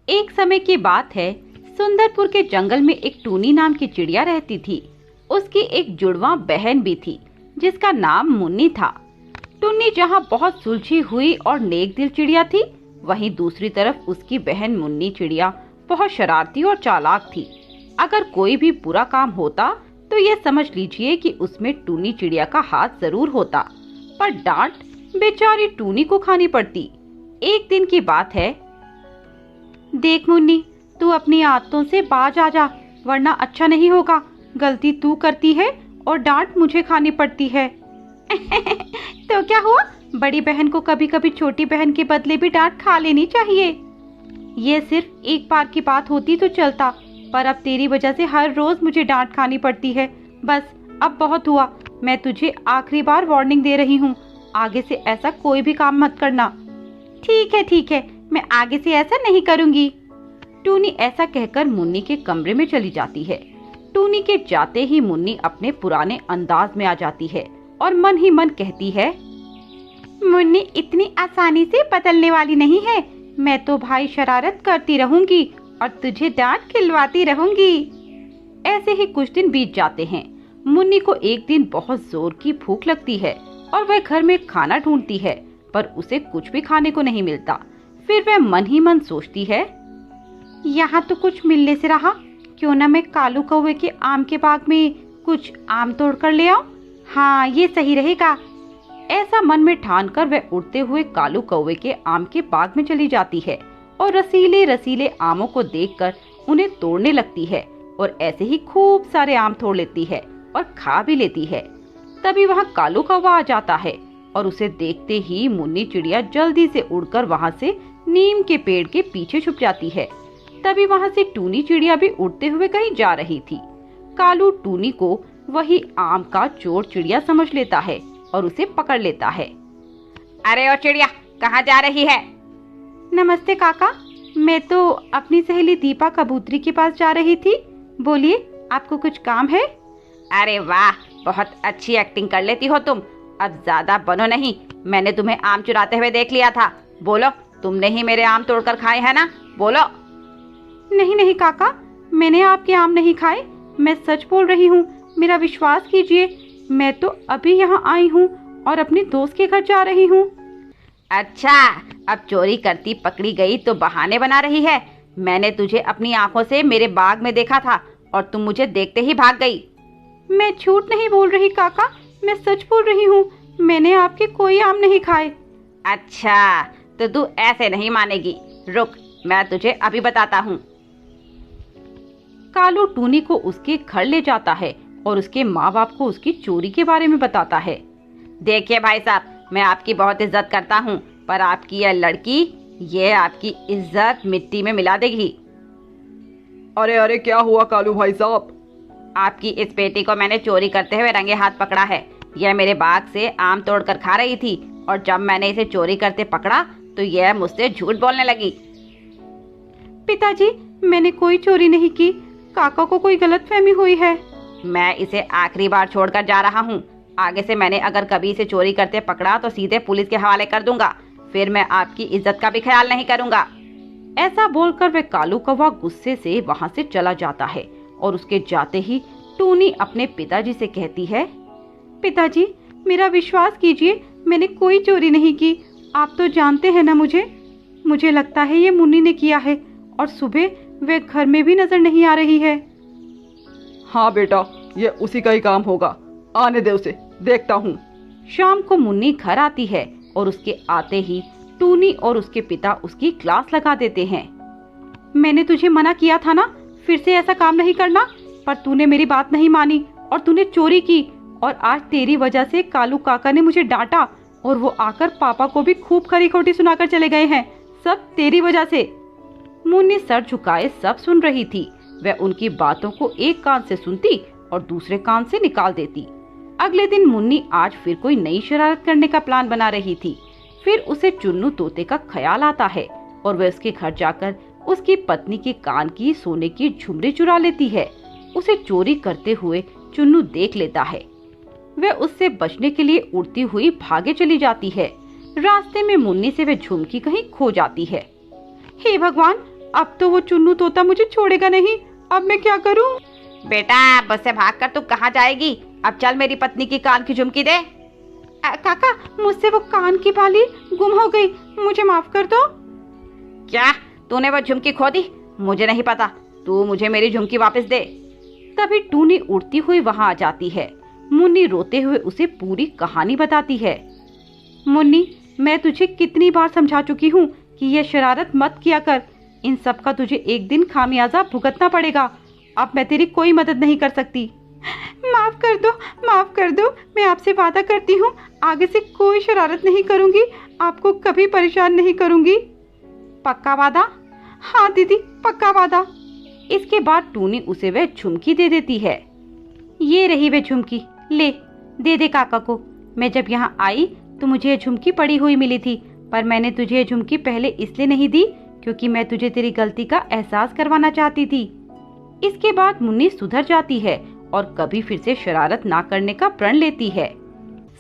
एक समय की बात है, सुंदरपुर के जंगल में एक टूनी नाम की चिड़िया रहती थी। उसकी एक जुड़वा बहन भी थी जिसका नाम मुन्नी था। टुन्नी जहाँ बहुत सुलझी हुई और नेक दिल चिड़िया थी, वहीं दूसरी तरफ उसकी बहन मुन्नी चिड़िया बहुत शरारती और चालाक थी। अगर कोई भी बुरा काम होता तो ये समझ लीजिए कि उसमें टूनी चिड़िया का हाथ जरूर होता, पर डांट बेचारी टूनी को खानी पड़ती। एक दिन की बात है। देख मुन्नी, तू अपनी आदतों से बाज आ जा, वरना अच्छा नहीं होगा। गलती तू करती है और डांट मुझे खानी पड़ती है। तो क्या हुआ, बड़ी बहन को कभी कभी छोटी बहन के बदले भी डांट खा लेनी चाहिए। ये सिर्फ एक बार की बात होती तो चलता, पर अब तेरी वजह से हर रोज मुझे डांट खानी पड़ती है। बस अब बहुत हुआ, मैं तुझे आखिरी बार वार्निंग दे रही हूँ, आगे से ऐसा कोई भी काम मत करना। ठीक है, मैं आगे से ऐसा नहीं करूँगी। टूनी ऐसा कहकर मुन्नी के कमरे में चली जाती है। टूनी के जाते ही मुन्नी अपने पुराने अंदाज में आ जाती है और मन ही मन कहती है, मुन्नी इतनी आसानी से बदलने वाली नहीं है। मैं तो भाई शरारत करती रहूंगी और तुझे डांट खिलवाती रहूंगी। ऐसे ही कुछ दिन बीत जाते हैं। मुन्नी को एक दिन बहुत जोर की भूख लगती है और वह घर में खाना ढूंढती है, पर उसे कुछ भी खाने को नहीं मिलता। फिर वह मन ही मन सोचती है, यहाँ तो कुछ मिलने से रहा, क्यों न मैं कालू कौवे के आम के बाग में कुछ आम तोड़ कर ले आऊं। हाँ, ये सही रहेगा। ऐसा मन में ठान कर वह उड़ते हुए कालू कौवे के आम के बाग में चली जाती है और रसीले रसीले आमों को देखकर उन्हें तोड़ने लगती है और ऐसे ही खूब सारे आम तोड़ लेती है और खा भी लेती है। तभी वहाँ कालू कौवा आ जाता है और उसे देखते ही मुन्नी चिड़िया जल्दी से उड़कर वहाँ से नीम के पेड़ के पीछे छुप जाती है। तभी वहाँ से टूनी चिड़िया भी उड़ते हुए कहीं जा रही थी। कालू टूनी को वही आम का चोर चिड़िया समझ लेता है और उसे पकड़ लेता है। अरे ओ चिड़िया, कहाँ जा रही है? नमस्ते काका, मैं तो अपनी सहेली दीपा कबूतरी के पास जा रही थी। बोलिए, आपको कुछ काम है? अरे वाह, बहुत अच्छी एक्टिंग कर लेती हो तुम। अब ज्यादा बनो नहीं, मैंने तुम्हें आम चुराते हुए देख लिया था। बोलो, तुमने ही मेरे आम तोड़कर खाए हैं ना? बोलो। नहीं काका, मैंने आपके आम नहीं खाए, मैं सच बोल रही हूँ, मेरा विश्वास कीजिए। मैं तो अभी यहाँ आई हूँ और अपने दोस्त के घर जा रही हूँ। अच्छा, अब चोरी करती पकड़ी गई तो बहाने बना रही है। मैंने तुझे अपनी आंखों से मेरे बाग में देखा था और तुम मुझे देखते ही भाग गई। मैं झूठ नहीं बोल रही काका, मैं सच बोल रही हूँ, मैंने आपके कोई आम नहीं खाए। अच्छा, तो तू ऐसे नहीं मानेगी, रुक, मैं तुझे अभी बताता हूँ। कालू टूनी को उसके घर ले जाता है और उसके माँ बाप को उसकी चोरी के बारे में बताता है। देखिए भाई साहब, मैं आपकी बहुत इज्जत करता हूँ, पर आपकी यह लड़की, ये आपकी इज्जत मिट्टी में मिला देगी। अरे क्या हुआ कालू भाई साहब? आपकी इस बेटी को मैंने चोरी करते हुए रंगे हाथ पकड़ा है। यह मेरे बाग से आम तोड़कर खा रही थी और जब मैंने इसे चोरी करते पकड़ा तो यह मुझसे झूठ बोलने लगी। पिताजी, मैंने कोई चोरी नहीं की, काका को कोई गलतफहमी हुई है। मैं इसे आखिरी बार छोड़कर जा रहा हूँ। आगे से मैंने अगर कभी इसे चोरी करते पकड़ा तो सीधे पुलिस के हवाले कर दूंगा। फिर मैं आपकी इज्जत का भी ख्याल नहीं करूंगा। ऐसा बोलकर वह कालू कौवा गुस्से से वहाँ से चला जाता है और उसके जाते ही टूनी अपने पिताजी से कहती है, पिताजी, मेरा विश्वास कीजिए, मैंने कोई चोरी नहीं की। आप तो जानते हैं ना मुझे लगता है ये मुन्नी ने किया है और सुबह वह घर में भी नजर नहीं आ रही है। हाँ बेटा, ये उसी का ही काम होगा, आने दे उसे, देखता हूँ। शाम को मुन्नी घर आती है और उसके आते ही टूनी और उसके पिता उसकी क्लास लगा देते हैं। मैंने तुझे मना किया था ना, फिर से ऐसा काम नहीं करना, पर तूने मेरी बात नहीं मानी और तूने चोरी की और आज तेरी वजह से कालू काका ने मुझे डांटा और वो आकर पापा को भी खूब खरी खोटी सुनाकर चले गए हैं। सब तेरी वजह से। मुन्नी सर झुकाए सब सुन रही थी। वह उनकी बातों को एक कान से सुनती और दूसरे कान से निकाल देती। अगले दिन मुन्नी आज फिर कोई नई शरारत करने का प्लान बना रही थी। फिर उसे चुन्नू तोते का ख्याल आता है और वह उसके घर जाकर उसकी पत्नी के कान की सोने की झुमरी चुरा लेती है। उसे चोरी करते हुए चुन्नू देख लेता है। वह उससे बचने के लिए उड़ती हुई भागे चली जाती है। रास्ते में मुन्नी से वह झुमकी कहीं खो जाती है। हे भगवान, अब तो वो चुन्नू तोता मुझे छोड़ेगा नहीं। अब मैं क्या करूं? बेटा बस से भागकर तू कहाँ जाएगी? अब चल मेरी पत्नी की कान की झुमकी दे। काका, मुझसे वो कान की बाली गुम हो गई, मुझे माफ कर दो। क्या तूने वो झुमकी खो दी? मुझे नहीं पता, तू मुझे मेरी झुमकी वापस दे। तभी टूनी उड़ती हुई वहां आ जाती है। मुन्नी रोते हुए उसे पूरी कहानी बताती है। मुन्नी, मैं तुझे कितनी बार समझा चुकी हूँ कि यह शरारत मत किया कर। इन सब का तुझे एक दिन खामियाजा भुगतना पड़ेगा। अब मैं तेरी कोई मदद नहीं कर सकती। माफ कर दो, माफ कर दो। मैं आपसे वादा करती हूँ आगे से कोई शरारत नहीं करूँगी, आपको कभी परेशान नहीं करूँगी। पक्का वादा? हाँ दीदी, पक्का वादा। इसके बाद टूनी उसे वह झुमकी दे देती है। ये रही वह झुमकी, ले दे दे काका को। मैं जब यहाँ आई तो मुझे यह झुमकी पड़ी हुई मिली थी, पर मैंने तुझे यह झुमकी पहले इसलिए नहीं दी क्योंकि मैं तुझे तेरी गलती का एहसास करवाना चाहती थी। इसके बाद मुन्नी सुधर जाती है और कभी फिर से शरारत ना करने का प्रण लेती है।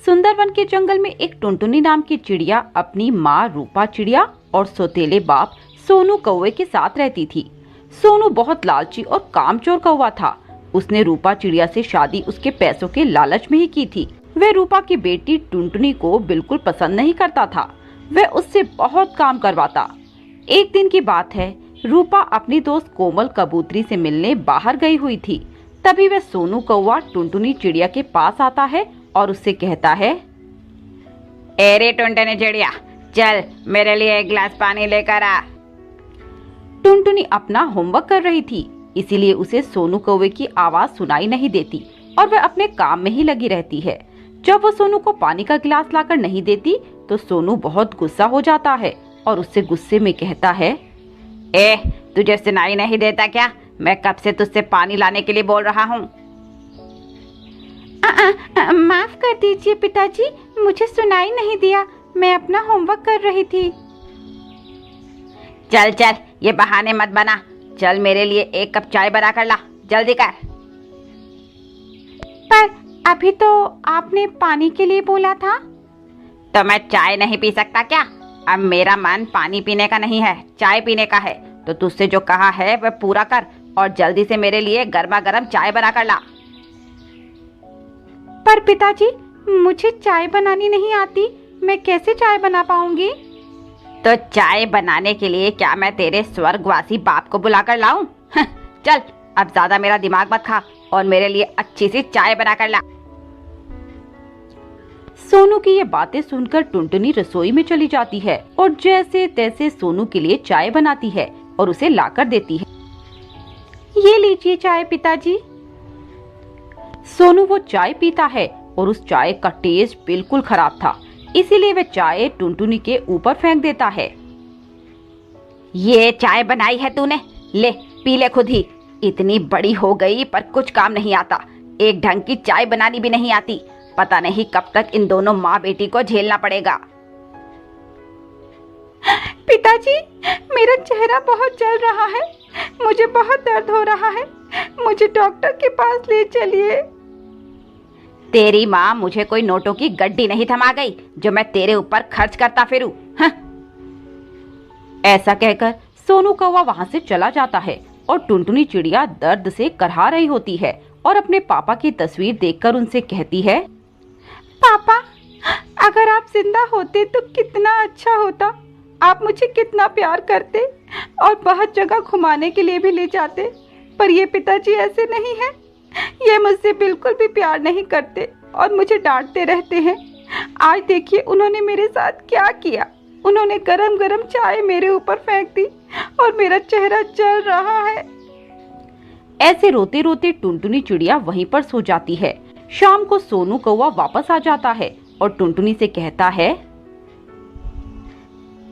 सुंदरवन के जंगल में एक टुनटुनी नाम की चिड़िया अपनी माँ रूपा चिड़िया और सौतेले बाप सोनू कौवे के साथ रहती थी। सोनू बहुत लालची और कामचोर कौवा था। उसने रूपा चिड़िया से शादी उसके पैसों के लालच में ही की थी। वह रूपा की बेटी टुनटुनी को बिल्कुल पसंद नहीं करता था। वह उससे बहुत काम करवाता। एक दिन की बात है, रूपा अपनी दोस्त कोमल कबूतरी से मिलने बाहर गई हुई थी। तभी वह सोनू कौवा टुनटुनी चिड़िया के पास आता है और उससे कहता है, अरे टुनटुनी चिड़िया, चल मेरे लिए एक गिलास पानी लेकर आ। टुनटुनी अपना होमवर्क कर रही थी, इसीलिए उसे सोनू कौवे की आवाज सुनाई नहीं देती और वह अपने काम में ही लगी रहती है। जब वो सोनू को पानी का गिलास लाकर नहीं देती तो सोनू बहुत गुस्सा हो जाता है और उससे गुस्से में कहता है, ए तुझे सुनाई नहीं देता क्या? मैं कब से तुझसे पानी लाने के लिए बोल रहा हूँ। माफ कर दीजिए पिताजी, मुझे सुनाई नहीं दिया, मैं अपना होमवर्क कर रही थी। चल चल, ये बहाने मत बना। चल मेरे लिए एक कप चाय बना कर ला, जल्दी कर। पर अभी तो आपने पानी के लिए बोला था। तो मैं चाय नहीं पी सकता क्या? अब मेरा मन पानी पीने का नहीं है, चाय पीने का है। तो तुझसे जो कहा है वह पूरा कर और जल्दी से मेरे लिए गर्मा गर्म चाय बना कर ला। पर पिताजी, मुझे चाय बनानी नहीं आती, मैं कैसे चाय बना पाऊंगी? तो चाय बनाने के लिए क्या मैं तेरे स्वर्गवासी बाप को बुला कर लाऊं? चल अब ज्यादा मेरा दिमाग मत खा और मेरे लिए अच्छी सी चाय बना कर ला। सोनू की ये बातें सुनकर टुनटुनी रसोई में चली जाती है और जैसे तैसे सोनू के लिए चाय बनाती है और उसे लाकर देती है। ये लीजिए चाय पिताजी। सोनू वो चाय पीता है और उस चाय का टेस्ट बिल्कुल खराब था, इसीलिए वह चाय टुनटुनी के ऊपर फेंक देता है। ये चाय बनाई है तूने, ले पी ले खुद ही। इतनी बड़ी हो गई पर कुछ काम नहीं आता, एक ढंग की चाय बनानी भी नहीं आती। पता नहीं कब तक इन दोनों माँ बेटी को झेलना पड़ेगा। पिताजी, मेरा चेहरा बहुत जल रहा है, मुझे बहुत दर्द हो रहा है, मुझे डॉक्टर के पास ले चलिए। तेरी माँ मुझे कोई नोटों की गड्डी नहीं थमा गई जो मैं तेरे ऊपर खर्च करता फिरूं। ऐसा कहकर सोनू कौवा वहां से चला जाता है और टुनटुनी चिड़िया दर्द से करहा रही होती है और अपने पापा की तस्वीर देखकर उनसे कहती है, पापा, अगर आप जिंदा होते तो कितना अच्छा होता। आप मुझे कितना प्यार करते और बहुत जगह घुमाने के लिए भी ले जाते, पर ये पिताजी ऐसे नहीं हैं। ये मुझसे बिल्कुल भी प्यार नहीं करते और मुझे डांटते रहते हैं। आज देखिए उन्होंने मेरे साथ क्या किया। उन्होंने गरम गरम चाय मेरे ऊपर फेंक दी और मेरा चेहरा जल रहा है। ऐसे रोते रोते टुनटुनी चिड़िया वहीं पर सो जाती है। शाम को सोनू कौवा वापस आ जाता है और टुनटुनी से कहता है,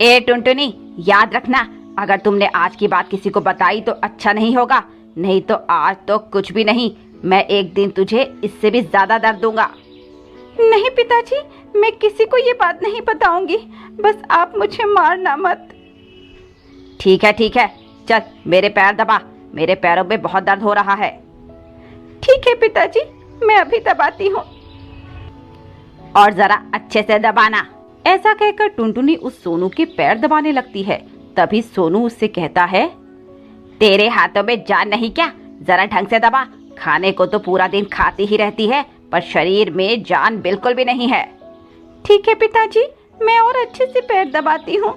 ए टुनटुनी, याद रखना, अगर तुमने आज की बात किसी को बताई तो अच्छा नहीं होगा, नहीं तो आज तो कुछ भी नहीं, मैं एक दिन तुझे इससे भी ज्यादा दर्द दूंगा। नहीं पिताजी, मैं किसी को ये बात नहीं बताऊंगी, बस आप मुझे मारना मत। ठीक है, चल मेरे पैर दबा, मेरे पैरों में बहुत दर्द हो रहा है। ठीक है पिताजी, मैं अभी दबाती हूँ। और जरा अच्छे से दबाना। ऐसा कहकर टुनटुनी उस सोनू के पैर दबाने लगती है। तभी सोनू उससे कहता है, तेरे हाथों में जान नहीं क्या? जरा ढंग से दबा। खाने को तो पूरा दिन खाती ही रहती है, पर शरीर में जान बिल्कुल भी नहीं है। ठीक है पिताजी, मैं और अच्छे से पैर दबाती हूँ।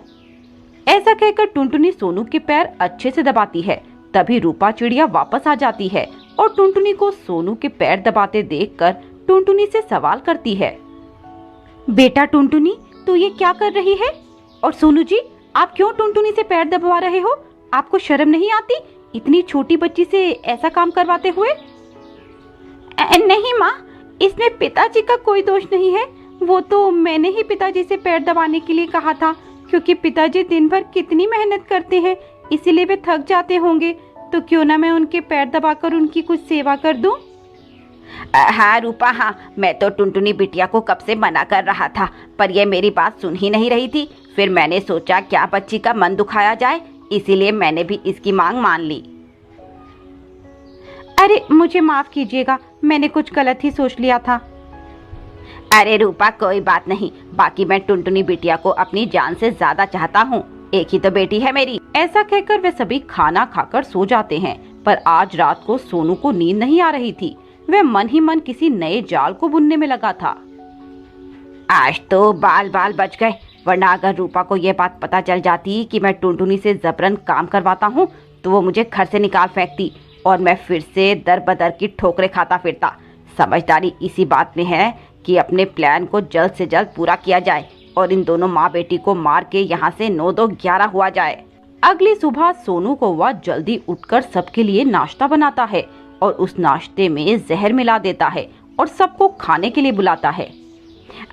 ऐसा कहकर टुनटुनी सोनू के पैर अच्छे से दबाती है। तभी रूपा चिड़िया वापस आ जाती है और टुनटुनी को सोनू के पैर दबाते देखकर टुनटुनी से सवाल करती है। बेटा टुनटुनी, तू ये क्या कर रही है? और सोनू जी, आप क्यों टुनटुनी से पैर दबा रहे हो? आपको शर्म नहीं आती इतनी छोटी बच्ची से ऐसा काम करवाते हुए? नहीं माँ, इसमें पिताजी का कोई दोष नहीं है। वो तो मैंने ही पिताजी से पैर दबाने के लिए कहा था, क्योंकि पिताजी दिन भर कितनी मेहनत करते हैं, इसीलिए वे थक जाते होंगे। तो क्यों ना मैं उनके पैर दबाकर उनकी कुछ सेवा कर दूं? हाँ रूपा, हाँ, मैं तो टुनटुनी बिटिया को कब से मना कर रहा था, पर ये मेरी बात सुन ही नहीं रही थी। फिर मैंने सोचा क्या बच्ची का मन दुखाया जाए, इसीलिए मैंने भी इसकी मांग मान ली। अरे मुझे माफ कीजिएगा, मैंने कुछ गलत ही सोच लिया था। अरे रूपा, कोई बात नहीं। बाकी मैं टुनटुनी बिटिया को अपनी जान से ज्यादा चाहता हूँ, एक ही तो बेटी है मेरी। ऐसा कहकर वे सभी खाना खाकर सो जाते हैं। पर आज रात को सोनू को नींद नहीं आ रही थी। वह मन ही मन किसी नए जाल को बुनने में लगा था। आज तो बाल बाल बच गए, वरना अगर रूपा को यह बात पता चल जाती कि मैं टुनटुनी से जबरन काम करवाता हूँ तो वो मुझे घर से निकाल फेंकती और मैं फिर से दर बदर की ठोकरें खाता फिरता। समझदारी इसी बात में है कि अपने प्लान को जल्द से जल्द पूरा किया जाए और इन दोनों माँ बेटी को मार के यहाँ से 9-2-11 हुआ जाए। अगली सुबह सोनू कौवा जल्दी उठकर सबके लिए नाश्ता बनाता है और उस नाश्ते में जहर मिला देता है और सबको खाने के लिए बुलाता है।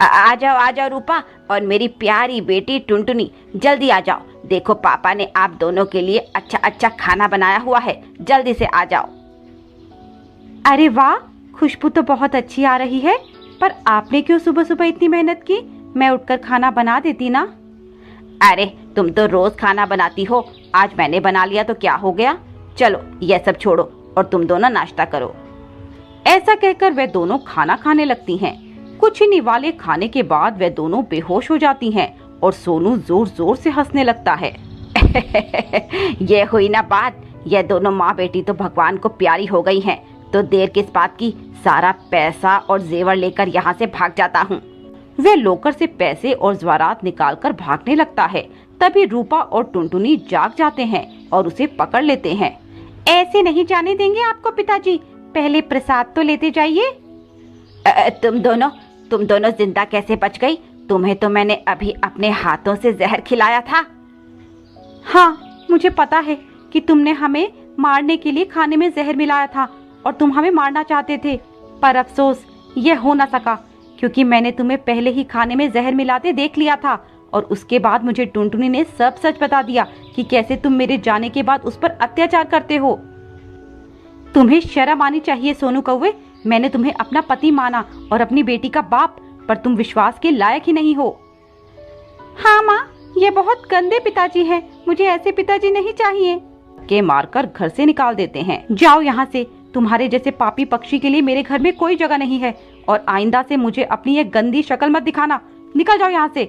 आ जाओ रूपा और मेरी प्यारी बेटी टुनटुनी, जल्दी आ जाओ। देखो पापा ने आप दोनों के लिए अच्छा अच्छा खाना बनाया हुआ है, जल्दी से आ जाओ। अरे वाह, खुशबू तो बहुत अच्छी आ रही है। पर आपने क्यों सुबह सुबह इतनी मेहनत की? मैं उठकर खाना बना देती ना। अरे तुम तो रोज खाना बनाती हो, आज मैंने बना लिया तो क्या हो गया। चलो यह सब छोड़ो और तुम दोनों नाश्ता करो। ऐसा कहकर वे दोनों खाना खाने लगती हैं। कुछ ही निवाले खाने के बाद वे दोनों बेहोश हो जाती हैं और सोनू जोर जोर से हंसने लगता है। ये हुई ना बात, ये दोनों माँ बेटी तो भगवान को प्यारी हो गई हैं, तो देर किस बात की, सारा पैसा और जेवर लेकर यहाँ से भाग जाता हूँ। वे लोकर से पैसे और ज़वारात निकालकर भागने लगता है। तभी रूपा और टुनटुनी जाग जाते हैं और उसे पकड़ लेते हैं। ऐसे नहीं जाने देंगे आपको पिताजी, पहले प्रसाद तो लेते जाइए। तुम दोनों जिंदा कैसे बच गई? तुम्हें तो मैंने अभी अपने हाथों से जहर खिलाया था। हाँ, मुझे पता है कि तुमने हमें मारने के लिए खाने में जहर मिलाया था और तुम हमें मारना चाहते थे, पर अफसोस यह हो ना सका, क्योंकि मैंने तुम्हें पहले ही खाने में जहर मिलाते देख लिया था और उसके बाद मुझे टुनटुनी ने सब सच बता दिया कि कैसे तुम मेरे जाने के बाद उस पर अत्याचार करते हो। तुम्हें शर्म आनी चाहिए सोनू कौवे, मैंने तुम्हें अपना पति माना और अपनी बेटी का बाप, पर तुम विश्वास के लायक ही नहीं हो। हाँ माँ, ये बहुत गंदे पिताजी हैं, मुझे ऐसे पिताजी नहीं चाहिए। के मारकर घर से निकाल देते हैं। जाओ यहाँ से, तुम्हारे जैसे पापी पक्षी के लिए मेरे घर में कोई जगह नहीं है और आइंदा से मुझे अपनी ये गंदी शक्ल मत दिखाना। निकल जाओ यहाँ से।